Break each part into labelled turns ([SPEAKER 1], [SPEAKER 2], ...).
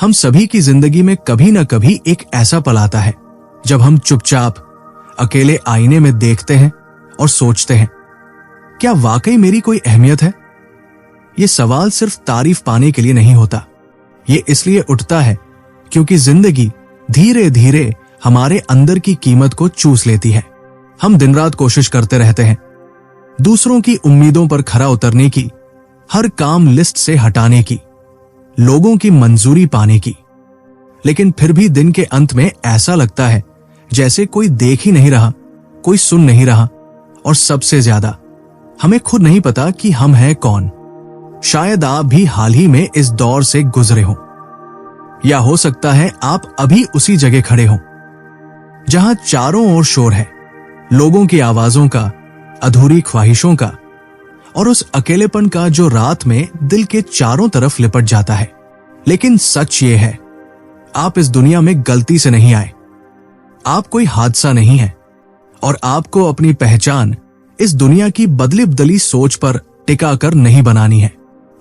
[SPEAKER 1] हम सभी की जिंदगी में कभी न कभी एक ऐसा पल आता है जब हम चुपचाप अकेले आईने में देखते हैं और सोचते हैं, क्या वाकई मेरी कोई अहमियत है? ये सवाल सिर्फ तारीफ पाने के लिए नहीं होता। ये इसलिए उठता है क्योंकि जिंदगी धीरे धीरे हमारे अंदर की कीमत को चूस लेती है। हम दिन रात कोशिश करते रहते हैं, दूसरों की उम्मीदों पर खरा उतरने की, हर काम लिस्ट से हटाने की, लोगों की मंजूरी पाने की। लेकिन फिर भी दिन के अंत में ऐसा लगता है जैसे कोई देख ही नहीं रहा, कोई सुन नहीं रहा, और सबसे ज्यादा हमें खुद नहीं पता कि हम हैं कौन। शायद आप भी हाल ही में इस दौर से गुजरे हो, या हो सकता है आप अभी उसी जगह खड़े हो जहां चारों ओर शोर है, लोगों की आवाजों का, अधूरी ख्वाहिशों का, और उस अकेलेपन का जो रात में दिल के चारों तरफ लिपट जाता है। लेकिन सच ये है, आप इस दुनिया में गलती से नहीं आए, आप कोई हादसा नहीं है, और आपको अपनी पहचान इस दुनिया की बदली बदली सोच पर टिका कर नहीं बनानी है।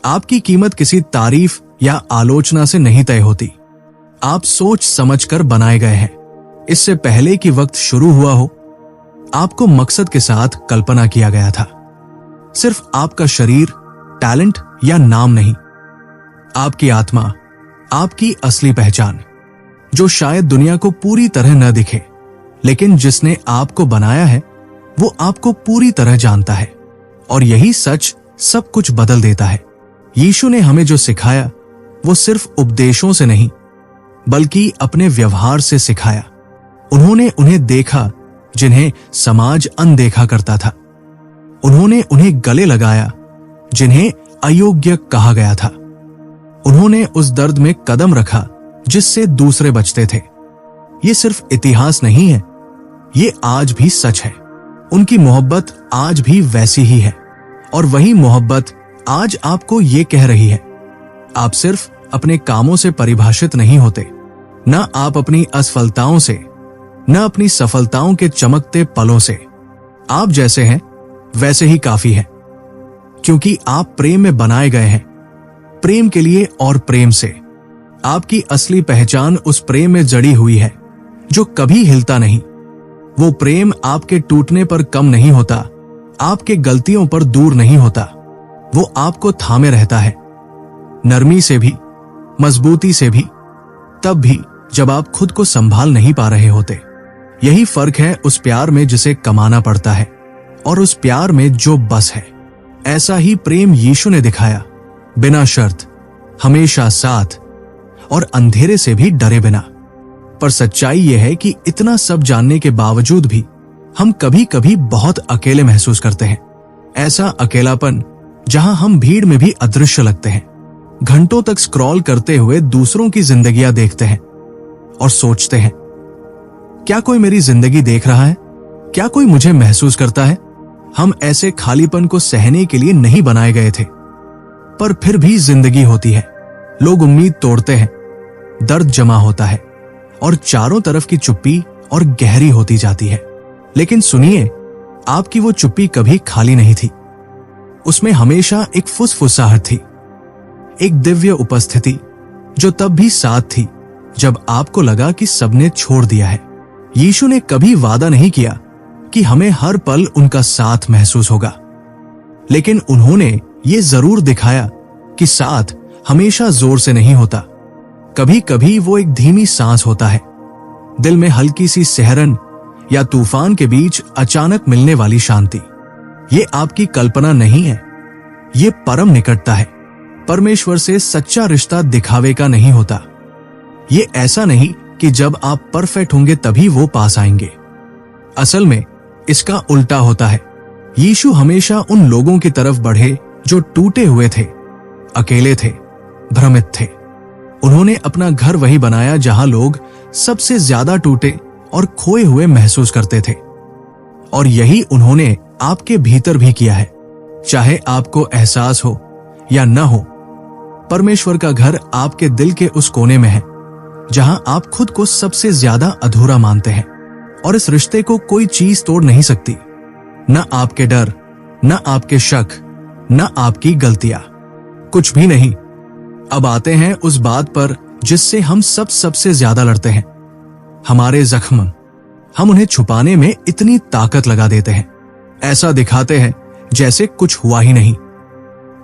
[SPEAKER 1] आपकी कीमत किसी तारीफ या आलोचना से नहीं तय होती। आप सोच समझ कर बनाए गए हैं। इससे पहले कि वक्त शुरू हुआ हो, आपको मकसद के साथ कल्पना किया गया था। सिर्फ आपका शरीर, टैलेंट या नाम नहीं, आपकी आत्मा, आपकी असली पहचान, जो शायद दुनिया को पूरी तरह न दिखे, लेकिन जिसने आपको बनाया है वो आपको पूरी तरह जानता है। और यही सच सब कुछ बदल देता है। यीशु ने हमें जो सिखाया वो सिर्फ उपदेशों से नहीं, बल्कि अपने व्यवहार से सिखाया। उन्होंने उन्हें देखा जिन्हें समाज अनदेखा करता था। उन्होंने उन्हें गले लगाया जिन्हें अयोग्य कहा गया था। उन्होंने उस दर्द में कदम रखा जिससे दूसरे बचते थे। ये सिर्फ इतिहास नहीं है, ये आज भी सच है। उनकी मोहब्बत आज भी वैसी ही है, और वही मोहब्बत आज आपको ये कह रही है, आप सिर्फ अपने कामों से परिभाषित नहीं होते, न आप अपनी असफलताओं से, न अपनी सफलताओं के चमकते पलों से। आप जैसे हैं वैसे ही काफी है, क्योंकि आप प्रेम में बनाए गए हैं, प्रेम के लिए और प्रेम से। आपकी असली पहचान उस प्रेम में जड़ी हुई है जो कभी हिलता नहीं। वो प्रेम आपके टूटने पर कम नहीं होता, आपके गलतियों पर दूर नहीं होता। वो आपको थामे रहता है, नरमी से भी, मजबूती से भी, तब भी जब आप खुद को संभाल नहीं पा रहे होते। यही फर्क है उस प्यार में जिसे कमाना पड़ता है और उस प्यार में जो बस है। ऐसा ही प्रेम यीशु ने दिखाया, बिना शर्त, हमेशा साथ, और अंधेरे से भी डरे बिना। पर सच्चाई यह है कि इतना सब जानने के बावजूद भी हम कभी कभी बहुत अकेले महसूस करते हैं। ऐसा अकेलापन जहां हम भीड़ में भी अदृश्य लगते हैं, घंटों तक स्क्रॉल करते हुए दूसरों की जिंदगियां देखते हैं और सोचते हैं, क्या कोई मेरी जिंदगी देख रहा है? क्या कोई मुझे महसूस करता है? हम ऐसे खालीपन को सहने के लिए नहीं बनाए गए थे, पर फिर भी जिंदगी होती है। लोग उम्मीद तोड़ते हैं, दर्द जमा होता है, और चारों तरफ की चुप्पी और गहरी होती जाती है। लेकिन सुनिए, आपकी वो चुप्पी कभी खाली नहीं थी। उसमें हमेशा एक फुसफुसाहट थी, एक दिव्य उपस्थिति जो तब भी साथ थी जब आपको लगा कि सबने छोड़ दिया है। यीशु ने कभी वादा नहीं किया कि हमें हर पल उनका साथ महसूस होगा, लेकिन उन्होंने ये जरूर दिखाया कि साथ हमेशा जोर से नहीं होता। कभी कभी वो एक धीमी सांस होता है, दिल में हल्की सी सिहरन या तूफान के बीच अचानक मिलने वाली शांति। ये आपकी कल्पना नहीं है, ये परम निकटता है। परमेश्वर से सच्चा रिश्ता दिखावे का नहीं होता। ये ऐसा नहीं कि जब आप परफेक्ट होंगे तभी वो पास आएंगे। असल में इसका उल्टा होता है। यीशु हमेशा उन लोगों की तरफ बढ़े जो टूटे हुए थे, अकेले थे, भ्रमित थे। उन्होंने अपना घर वही बनाया जहां लोग सबसे ज्यादा टूटे और खोए हुए महसूस करते थे। और यही उन्होंने आपके भीतर भी किया है, चाहे आपको एहसास हो या न हो। परमेश्वर का घर आपके दिल के उस कोने में है जहां आप खुद को सबसे ज्यादा अधूरा मानते हैं, और इस रिश्ते को कोई चीज तोड़ नहीं सकती, न आपके डर, न आपके शक, न आपकी गलतियां, कुछ भी नहीं। अब आते हैं उस बात पर जिससे हम सबसे ज्यादा लड़ते हैं, हमारे जख्म, हम उन्हें छुपाने में इतनी ताकत लगा देते हैं, ऐसा दिखाते हैं जैसे कुछ हुआ ही नहीं।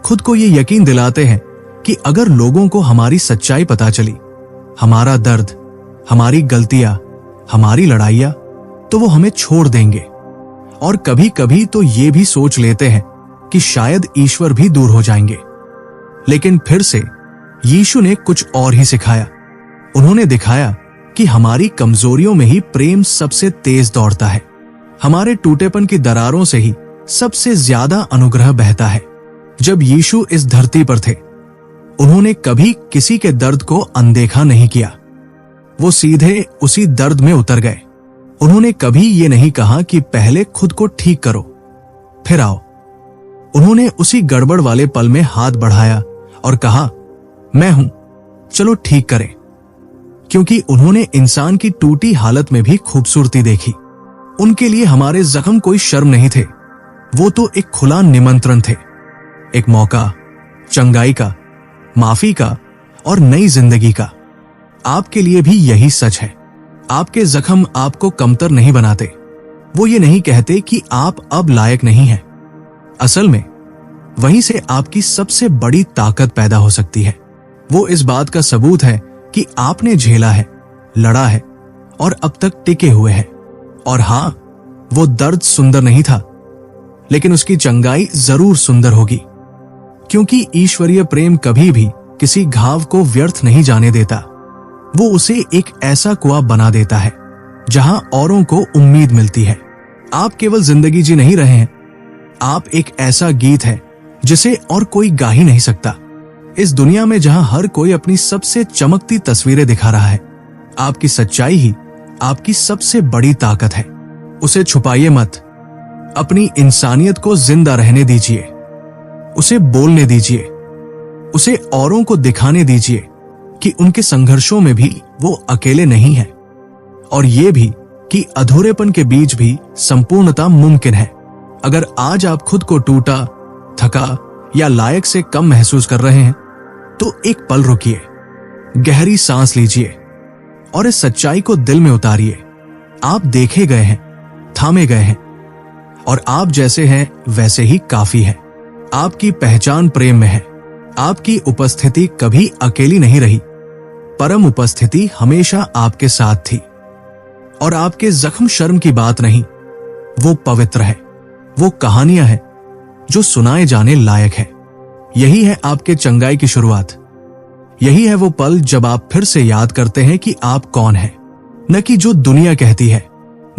[SPEAKER 1] खुद को ये यकीन दिलाते हैं कि अगर लोगों को हमारी सच्चाई पता चली, हमारा दर्द, हमारी गलतियां, हमारी लड़ाइयां, तो वो हमें छोड़ देंगे। और कभी कभी तो ये भी सोच लेते हैं कि शायद ईश्वर भी दूर हो जाएंगे। लेकिन फिर से यीशु ने कुछ और ही सिखाया। उन्होंने दिखाया कि हमारी कमजोरियों में ही प्रेम सबसे तेज दौड़ता है। हमारे टूटेपन की दरारों से ही सबसे ज्यादा अनुग्रह बहता है। जब यीशु इस धरती पर थे, उन्होंने कभी किसी के दर्द को अनदेखा नहीं किया। वो सीधे उसी दर्द में उतर गए। उन्होंने कभी ये नहीं कहा कि पहले खुद को ठीक करो, फिर आओ। उन्होंने उसी गड़बड़ वाले पल में हाथ बढ़ाया और कहा, मैं हूं, चलो ठीक करें। क्योंकि उन्होंने इंसान की टूटी हालत में भी खूबसूरती देखी। उनके लिए हमारे जख्म कोई शर्म नहीं थे, वो तो एक खुला निमंत्रण थे, एक मौका, चंगाई का, माफी का और नई जिंदगी का। आपके लिए भी यही सच है। आपके जख्म आपको कमतर नहीं बनाते। वो ये नहीं कहते कि आप अब लायक नहीं हैं। असल में वहीं से आपकी सबसे बड़ी ताकत पैदा हो सकती है। वो इस बात का सबूत है कि आपने झेला है, लड़ा है और अब तक टिके हुए हैं। और हां, वो दर्द सुंदर नहीं था, लेकिन उसकी चंगाई जरूर सुंदर होगी। क्योंकि ईश्वरीय प्रेम कभी भी किसी घाव को व्यर्थ नहीं जाने देता। वो उसे एक ऐसा कुआं बना देता है जहां औरों को उम्मीद मिलती है। आप केवल जिंदगी जी नहीं रहे हैं, आप एक ऐसा गीत है जिसे और कोई गा ही नहीं सकता। इस दुनिया में जहां हर कोई अपनी सबसे चमकती तस्वीरें दिखा रहा है, आपकी सच्चाई ही आपकी सबसे बड़ी ताकत है। उसे छुपाइए मत। अपनी इंसानियत को जिंदा रहने दीजिए, उसे बोलने दीजिए, उसे औरों को दिखाने दीजिए कि उनके संघर्षों में भी वो अकेले नहीं है, और ये भी कि अधूरेपन के बीच भी संपूर्णता मुमकिन है। अगर आज आप खुद को टूटा, थका या लायक से कम महसूस कर रहे हैं, तो एक पल रुकिए, गहरी सांस लीजिए और इस सच्चाई को दिल में उतारिए। आप देखे गए हैं, थामे गए हैं, और आप जैसे हैं वैसे ही काफी है। आपकी पहचान प्रेम में है। आपकी उपस्थिति कभी अकेली नहीं रही। परम उपस्थिति हमेशा आपके साथ थी। और आपके जख्म शर्म की बात नहीं, वो पवित्र है। वो कहानियां हैं जो सुनाए जाने लायक है। यही है आपके चंगाई की शुरुआत। यही है वो पल जब आप फिर से याद करते हैं कि आप कौन हैं। न कि जो दुनिया कहती है,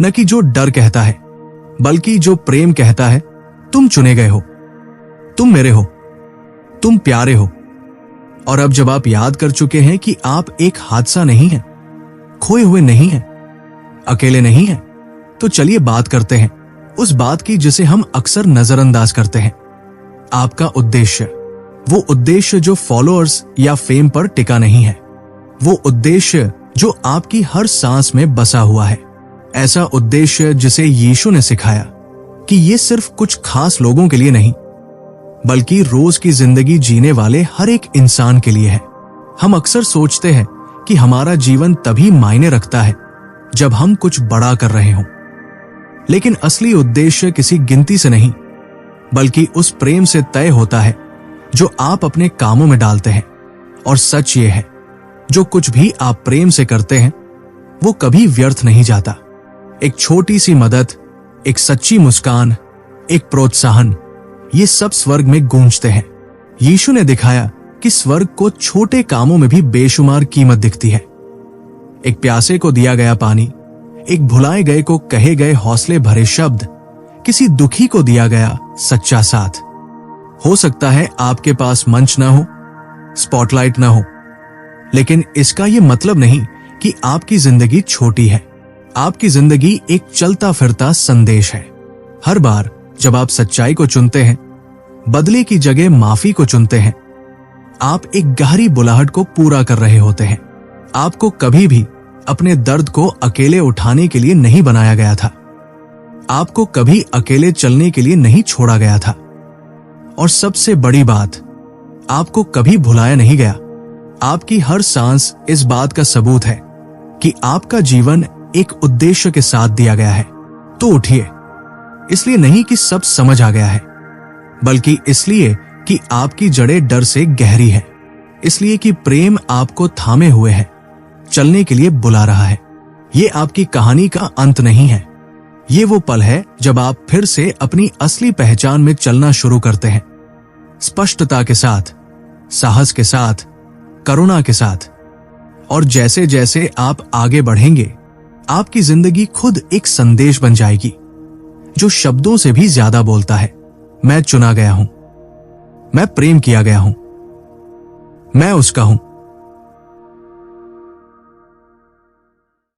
[SPEAKER 1] न कि जो डर कहता है, बल्कि जो प्रेम कहता है, तुम चुने गए हो, तुम मेरे हो, तुम प्यारे हो। और अब जब आप याद कर चुके हैं कि आप एक हादसा नहीं हैं, खोए हुए नहीं हैं, अकेले नहीं हैं, तो चलिए बात करते हैं उस बात की जिसे हम अक्सर नजरअंदाज करते हैं। आपका उद्देश्य, वो उद्देश्य जो फॉलोअर्स या फेम पर टिका नहीं है। वो उद्देश्य जो आपकी हर सांस में बसा हुआ है। ऐसा उद्देश्य जिसे यीशु ने सिखाया कि ये सिर्फ कुछ खास लोगों के लिए नहीं, बल्कि रोज की जिंदगी जीने वाले हर एक इंसान के लिए है। हम अक्सर सोचते हैं कि हमारा जीवन तभी मायने रखता है जब हम कुछ बड़ा कर रहे हों, लेकिन असली उद्देश्य किसी गिनती से नहीं, बल्कि उस प्रेम से तय होता है जो आप अपने कामों में डालते हैं। और सच ये है, जो कुछ भी आप प्रेम से करते हैं वो कभी व्यर्थ नहीं जाता। एक छोटी सी मदद, एक सच्ची मुस्कान, एक प्रोत्साहन, ये सब स्वर्ग में गूंजते हैं। यीशु ने दिखाया कि स्वर्ग को छोटे कामों में भी बेशुमार कीमत दिखती है। एक प्यासे को दिया गया पानी, एक भुलाए गए को कहे गए हौसले भरे शब्द, किसी दुखी को दिया गया सच्चा साथ। हो सकता है आपके पास मंच ना हो, स्पॉटलाइट ना हो, लेकिन इसका यह मतलब नहीं कि आपकी जिंदगी छोटी है। आपकी जिंदगी एक चलता फिरता संदेश है। हर बार जब आप सच्चाई को चुनते हैं, बदले की जगह माफी को चुनते हैं, आप एक गहरी बुलाहट को पूरा कर रहे होते हैं। आपको कभी भी अपने दर्द को अकेले उठाने के लिए नहीं बनाया गया था। आपको कभी अकेले चलने के लिए नहीं छोड़ा गया था। और सबसे बड़ी बात, आपको कभी भुलाया नहीं गया। आपकी हर सांस इस बात का सबूत है कि आपका जीवन एक उद्देश्य के साथ दिया गया है। तो उठिए, इसलिए नहीं कि सब समझ आ गया है, बल्कि इसलिए कि आपकी जड़ें डर से गहरी है, इसलिए कि प्रेम आपको थामे हुए है, चलने के लिए बुला रहा है। ये आपकी कहानी का अंत नहीं है। ये वो पल है जब आप फिर से अपनी असली पहचान में चलना शुरू करते हैं, स्पष्टता के साथ, साहस के साथ, करुणा के साथ। और जैसे जैसे आप आगे बढ़ेंगे, आपकी जिंदगी खुद एक संदेश बन जाएगी जो शब्दों से भी ज्यादा बोलता है। मैं चुना गया हूं, मैं प्रेम किया गया हूं, मैं उसका हूं।